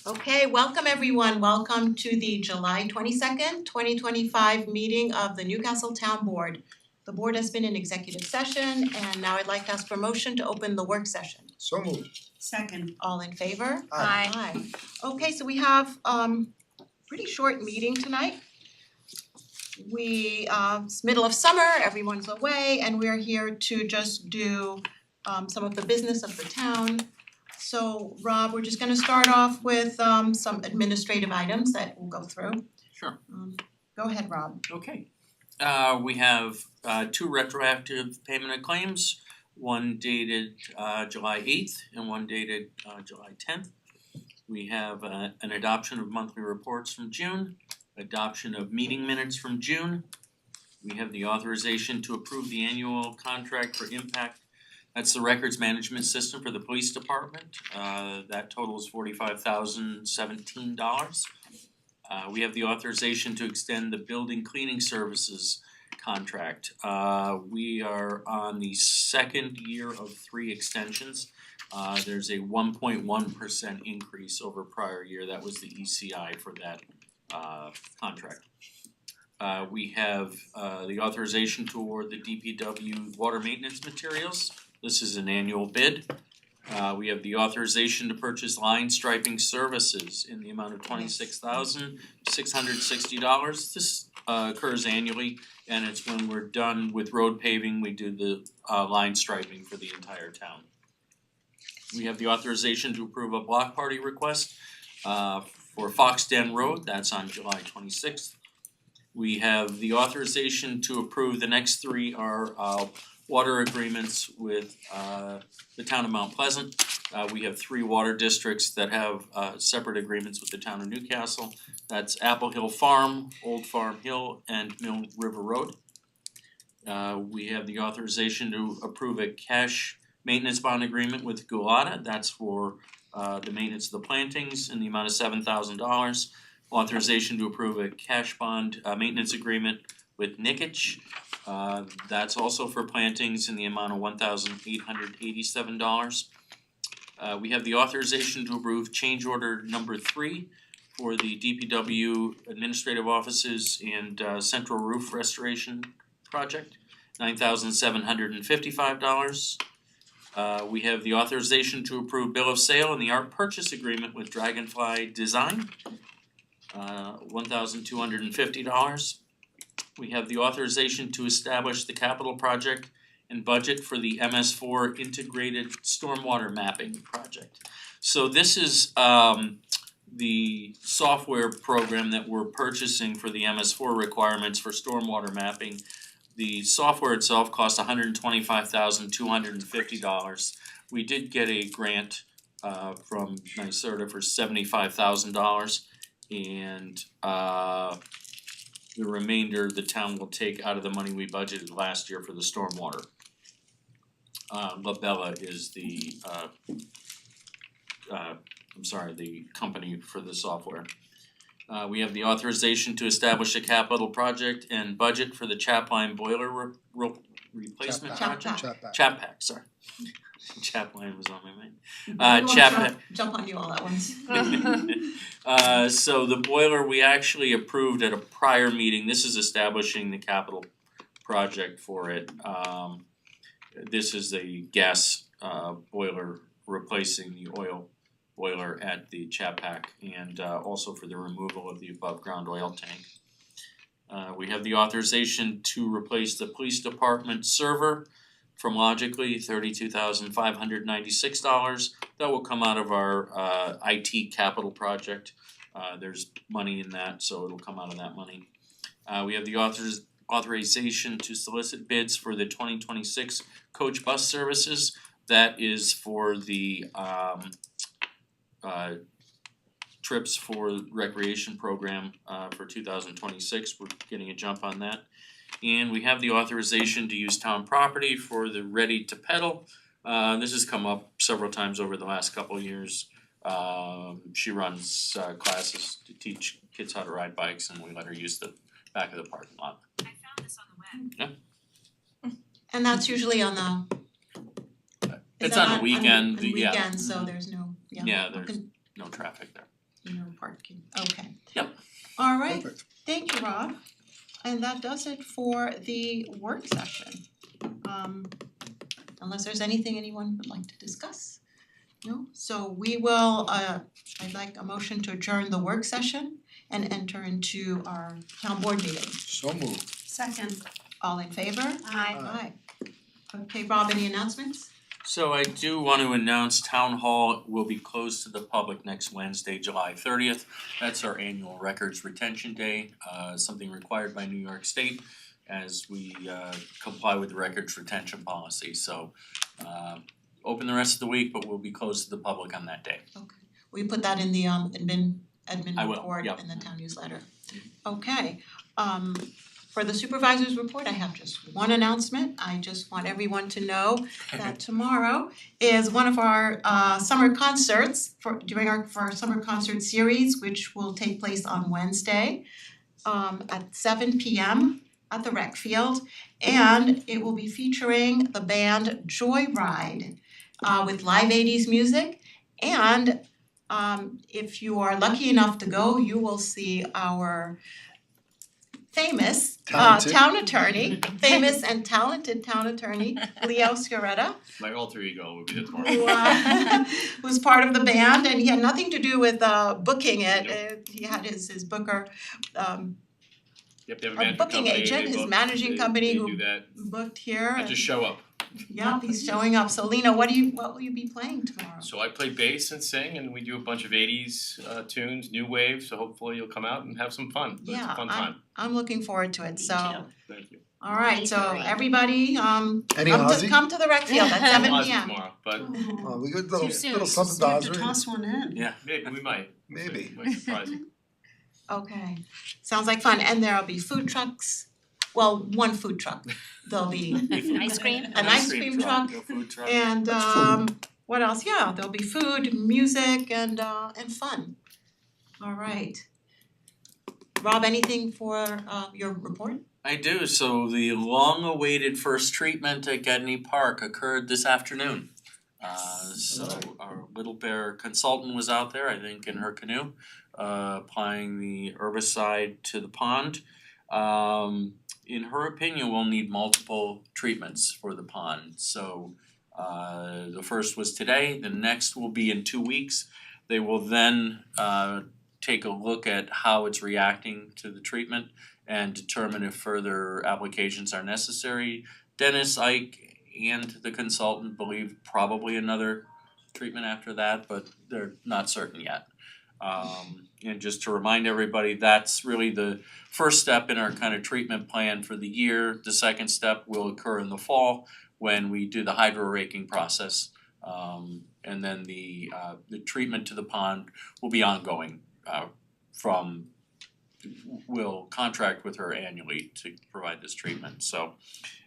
Okay, welcome everyone. Welcome to the July 22nd, 2025 meeting of the Newcastle Town Board. The board has been in executive session and now I'd like to ask for motion to open the work session. So moved. Second. All in favor? Aye. Aye. Okay, so we have pretty short meeting tonight. It's middle of summer, everyone's away, and we're here to just do some of the business of the town. So Rob, we're just gonna start off with some administrative items that we'll go through. Sure. Go ahead, Rob. Okay. We have two retroactive payment of claims, one dated July 8th and one dated July 10th. We have an adoption of monthly reports from June, adoption of meeting minutes from June. We have the authorization to approve the annual contract for Impact. That's the records management system for the police department. That totals $45,017. We have the authorization to extend the building cleaning services contract. We are on the second year of 3 extensions. There's a 1.1% increase over prior year. That was the ECI for that contract. We have the authorization to award the DPW water maintenance materials. This is an annual bid. We have the authorization to purchase line striping services in the amount of $26,660. This occurs annually, and it's when we're done with road paving, we do the line striping for the entire town. We have the authorization to approve a block party request for Foxden Road, that's on July 26th. We have the authorization to approve the next 3 are water agreements with the town of Mount Pleasant. We have 3 water districts that have separate agreements with the town of Newcastle. That's Apple Hill Farm, Old Farm Hill, and Mill River Road. We have the authorization to approve a cash maintenance bond agreement with Gulata. That's for the maintenance of the plantings in the amount of $7,000. Authorization to approve a cash bond maintenance agreement with Nikich. That's also for plantings in the amount of $1,887. We have the authorization to approve change order number 3 for the DPW administrative offices and central roof restoration project, $9,755. We have the authorization to approve bill of sale and the art purchase agreement with Dragonfly Design, $1,250. We have the authorization to establish the capital project and budget for the MS4 integrated stormwater mapping project. So this is the software program that we're purchasing for the MS4 requirements for stormwater mapping. The software itself costs $125,250. We did get a grant from NYSERDA for $75,000, and the remainder the town will take out of the money we budgeted last year for the stormwater. Labella is the the company for the software. We have the authorization to establish a capital project and budget for the Chapline boiler replacement project. Chapac, sorry. Chapline was on my mind. Chapac. Jump on you all at once. So the boiler we actually approved at a prior meeting. This is establishing the capital project for it. This is a gas boiler replacing the oil boiler at the Chapac, and also for the removal of the above ground oil tank. We have the authorization to replace the police department server from Logically, $32,596. That will come out of our IT capital project. There's money in that, so it'll come out of that money. We have the authorization to solicit bids for the 2026 coach bus services. That is for the trips for recreation program for 2026. We're getting a jump on that. And we have the authorization to use town property for the Ready to Pedal. This has come up several times over the last couple of years. She runs classes to teach kids how to ride bikes, and we let her use the back of the parking lot. I found this on the web. Yeah. And that's usually on the It's on a weekend, on yeah. weekends, so there's no, Yeah, there's no traffic there. parking, okay. Yep. All right, Perfect. thank you, Rob. And that does it for the work session. Unless there's anything anyone would like to discuss. No, so we will, I'd like a motion to adjourn the work session and enter into our town board meeting. So moved. Second. All in favor? Aye. Aye. Okay, Rob, any announcements? So I do want to announce Town Hall will be closed to the public next Wednesday, July 30th. That's our annual records retention day, something required by New York State as we comply with the records retention policy. So open the rest of the week, but we'll be closed to the public on that day. Okay, will you put that in the admin I will, report yep. in the town newsletter? Okay, for the supervisor's report, I have just one announcement. I just want everyone to know that tomorrow is one of our summer concerts for our summer concert series, which will take place on Wednesday at 7 p.m. at the rec field, and it will be featuring the band Joyride with live 80s music. And if you are lucky enough to go, you will see our famous Talented. town attorney, famous and talented town attorney, Leo Sciaretta, My alter ego would be the tomorrow. who who's part of the band, and he had nothing to do with booking it. He had his booker You have to have a a management booking company, agent, they his book, managing company they who do that, booked here. I just show up. Yeah, he's showing up. So Lena, what will you be playing tomorrow? So I play bass and sing and we do a bunch of 80s tunes, new wave, so hopefully you'll come out and have some fun. But it's Yeah, a fun time. I'm looking forward to it. So Thank you. alright, so everybody Any Ozzy? come to the rec field at I'm 7 Ozzy p.m. tomorrow, but Oh, we got Too little soon, little so something soon to Ozzy. toss one in. Yeah. maybe we might. Maybe. Might surprise you. Okay, sounds like fun, and there'll be food trucks, well, one food truck, there'll be Ice cream? an ice cream truck, a food truck. and That's what else, yeah, there'll be food, music, and fun. Alright. Rob, anything for your report? I do, so the long-awaited first treatment at Gedney Park occurred this afternoon. So our Little Bear consultant was out there, I think in her canoe, applying the herbicide to the pond. In her opinion, we'll need multiple treatments for the pond, so the first was today, the next will be in 2 weeks. They will then take a look at how it's reacting to the treatment and determine if further applications are necessary. Dennis, Ike, and the consultant believe probably another treatment after that, but they're not certain yet. And just to remind everybody, that's really the first step in our kind of treatment plan for the year. The second step will occur in the fall when we do the hydro raking process. And then the treatment to the pond will be ongoing we'll contract with her annually to provide this treatment. So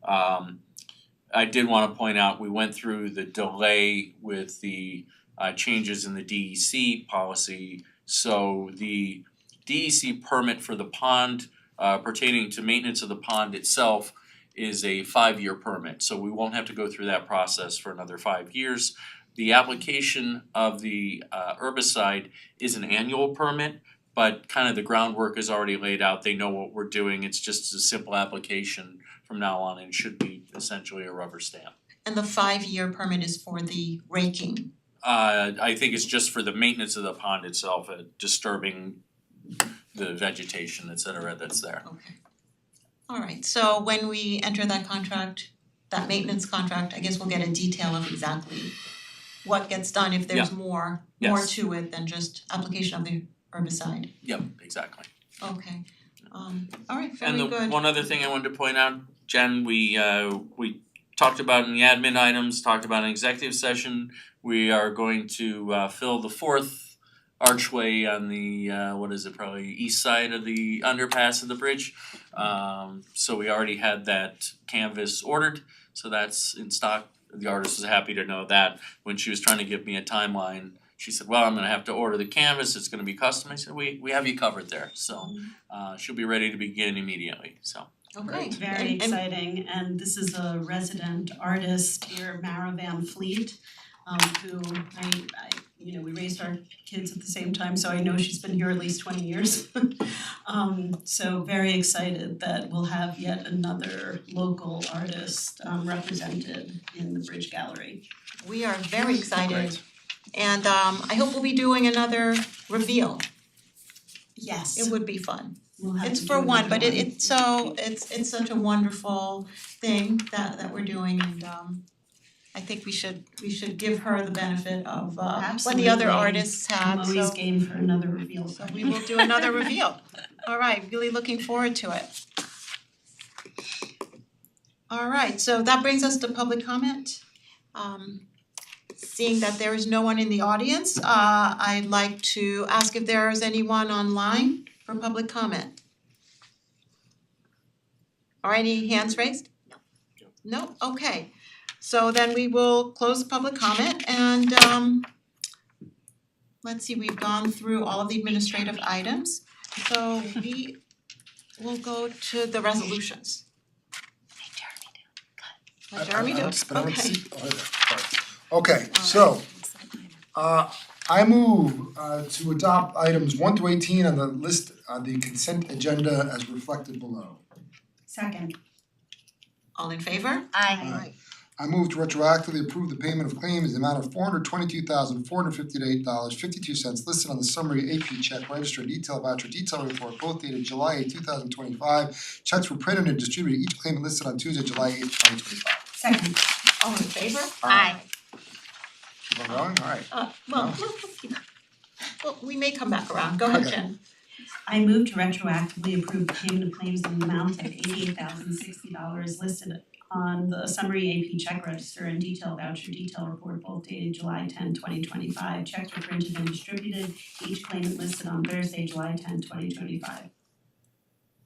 I did wanna point out, we went through the delay with the changes in the DEC policy. So the DEC permit for the pond pertaining to maintenance of the pond itself is a 5-year permit, so we won't have to go through that process for another 5 years. The application of the herbicide is an annual permit, but kind of the groundwork is already laid out, they know what we're doing, it's just a simple application from now on and should be essentially a rubber stamp. And the 5-year permit is for the raking. I think it's just for the maintenance of the pond itself, disturbing the vegetation, et cetera, that's there. Okay. Alright, so when we enter that contract, that maintenance contract, I guess we'll get a detail of exactly what gets done if there's more Yes. to it than just application of the herbicide. Yep, exactly. Okay, alright, very And good. the one other thing I wanted to point out, Jen, we talked about in the admin items, talked about an executive session. We are going to fill the 4th archway on the probably east side of the underpass of the bridge. So we already had that canvas ordered, so that's in stock. The artist was happy to know that. When she was trying to give me a timeline, she said, well, I'm gonna have to order the canvas, it's gonna be custom. I said, we have you covered there, so she'll be ready to begin immediately, so. Okay, Very exciting, and this is a resident artist here, Mara Van Fleet. who we raised our kids at the same time, so I know she's been here at least 20 years. So very excited that we'll have yet another local artist represented in the Bridge Gallery. We are very excited. Great. And I hope we'll be doing another reveal. Yes. It would be fun. We'll have It's to for do one, but another it's such a wonderful thing that we're doing, and I think we should give her the benefit of what the other Absolutely. artists I'm had, always so game for another reveal. so we will do another reveal. All right, really looking forward to it. All right, so that brings us to public comment. Seeing that there is no one in the audience, I'd like to ask if there is anyone online for public comment. Are any hands raised? No. No? Okay. So then we will close public comment and let's see, we've gone through all of the administrative items. So we will go to the resolutions. Let Jeremy do it. But I don't Okay. see- oh, there. Alright. Okay, so I move to adopt items 1 through 18 on the list on the consent agenda as reflected below. Second. All in favor? Aye. I move to retroactively approve the payment of claims in the amount of $422,458.52 listed on the summary AP check register and detail voucher detail report, both dated July 8, 2025. Checks were printed and distributed to each claimant listed on Tuesday, July 8, 2025. Second. All in favor? Aye. Keep on going, alright. Well, we may come back around. Go ahead, Okay. Jen. I move to retroactively approve the payment of claims in the amount of $88,060 listed on the summary AP check register and detail voucher detail report, both dated July 10, 2025. Checks were printed and distributed to each claimant listed on Thursday, July 10, 2025.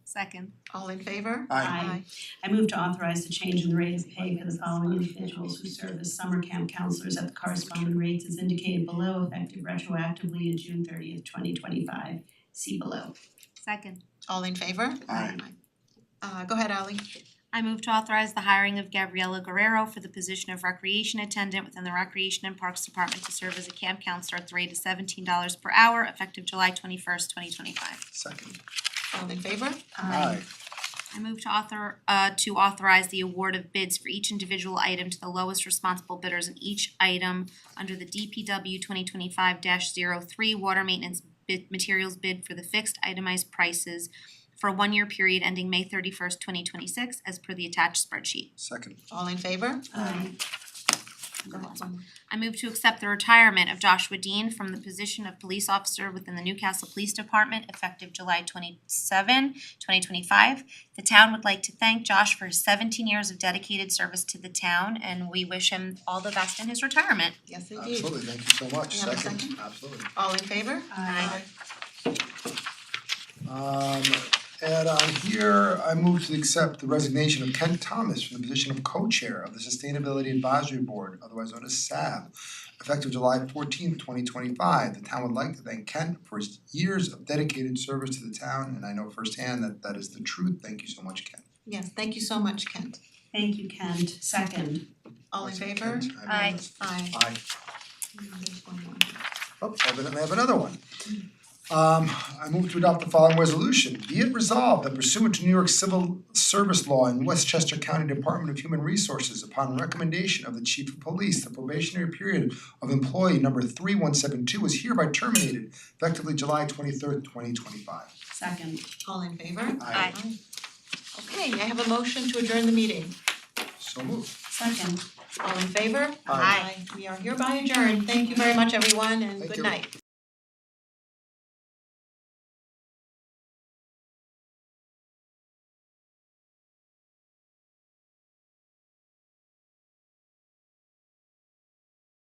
Second. All in favor? Aye. I move to authorize the change in the rate of pay for the following individuals who serve as summer camp counselors at the corresponding rates as indicated below, effective retroactively to June 30th, 2025. See below. Second. All in favor? Aye. Go ahead, Ally. I move to authorize the hiring of Gabriela Guerrero for the position of recreation attendant within the Recreation and Parks Department to serve as a camp counselor at the rate of $17 per hour effective July 21st, 2025. Second. All in favor? Aye. I move to authorize the award of bids for each individual item to the lowest responsible bidders in each item under the DPW 2025-03 water maintenance bid materials bid for the fixed itemized prices for a 1-year period ending May 31st, 2026 as per the attached spreadsheet. Second. All in favor? Aye. Go ahead. I move to accept the retirement of Joshua Dean from the position of police officer within the Newcastle Police Department effective July 27, 2025. The town would like to thank Josh for his 17 years of dedicated service to the town, and we wish him all the best in his retirement. Yes, indeed. Absolutely, thank you so much. Can I have a second? Absolutely. All in favor? Aye. And on here, I move to accept the resignation of Ken Thomas from the position of co-chair of the Sustainability Advisory Board, otherwise known as SAB, effective July 14th, 2025. The town would like to thank Ken for his years of dedicated service to the town, and I know firsthand that that is the truth. Thank you so much, Ken. Yes, thank you so much, Kent. Thank you, Kent. Second. All in favor? Kent, Aye. Aye. Aye. There's one more. Oh, evidently I have another one. I move to adopt the following resolution. Be it resolved that pursuant to New York Civil Service Law and Westchester County Department of Human Resources, upon recommendation of the Chief of Police, the probationary period of employee number 3172 is hereby terminated effectively July 23rd, 2025. Second. All in favor? Aye. Okay, may I have a motion to adjourn the meeting? So moved. Second. All in favor? Aye. We are hereby adjourned. Thank you very much, everyone, and Thank good you. night.